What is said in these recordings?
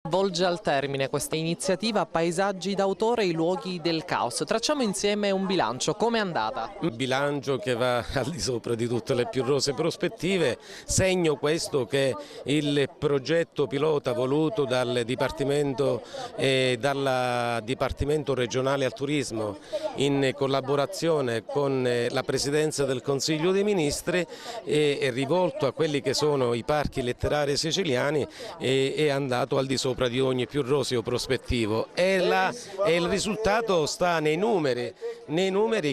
Volge al termine questa iniziativa Paesaggi d'autore, i luoghi del caos. Tracciamo insieme un bilancio, com'è andata? Un bilancio che va al di sopra di tutte le più rose prospettive, segno questo che il progetto pilota voluto dal Dipartimento regionale al turismo in collaborazione con la Presidenza del Consiglio dei Ministri è rivolto a quelli che sono i parchi letterari siciliani e è andato al di sopra di ogni più roseo prospettivo e il risultato sta nei numeri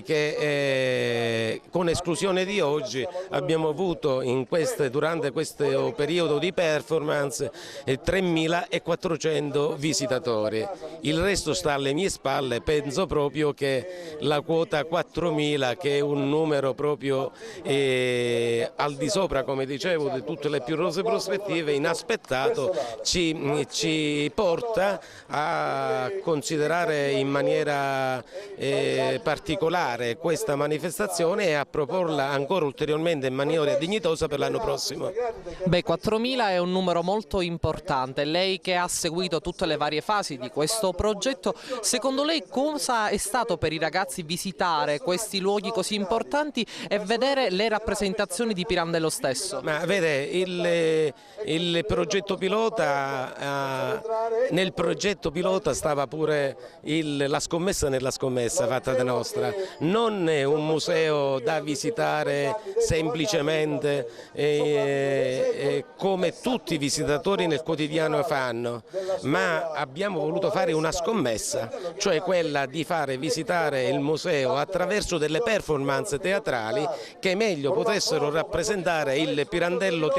che con esclusione di oggi abbiamo avuto durante questo periodo di performance 3.400 visitatori. Il resto sta alle mie spalle, penso proprio che la quota 4.000, che è un numero proprio al di sopra, come dicevo, di tutte le più rose prospettive, inaspettato, ci porta a considerare in maniera particolare questa manifestazione e a proporla ancora ulteriormente in maniera dignitosa per l'anno prossimo. Beh, 4.000 è un numero molto importante. Lei che ha seguito tutte le varie fasi di questo progetto, secondo lei cosa è stato per i ragazzi visitare questi luoghi così importanti e vedere le rappresentazioni di Pirandello stesso? Ma vede, il progetto pilota, nel progetto pilota stava pure la scommessa nella scommessa fatta da nostra, non è un museo da visitare semplicemente come tutti i visitatori nel quotidiano fanno, ma abbiamo voluto fare una scommessa, cioè quella di fare visitare il museo attraverso delle performance teatrali che meglio potessero rappresentare il Pirandello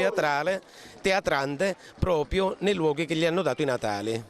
teatrante proprio nei luoghi che gli hanno dato i natali.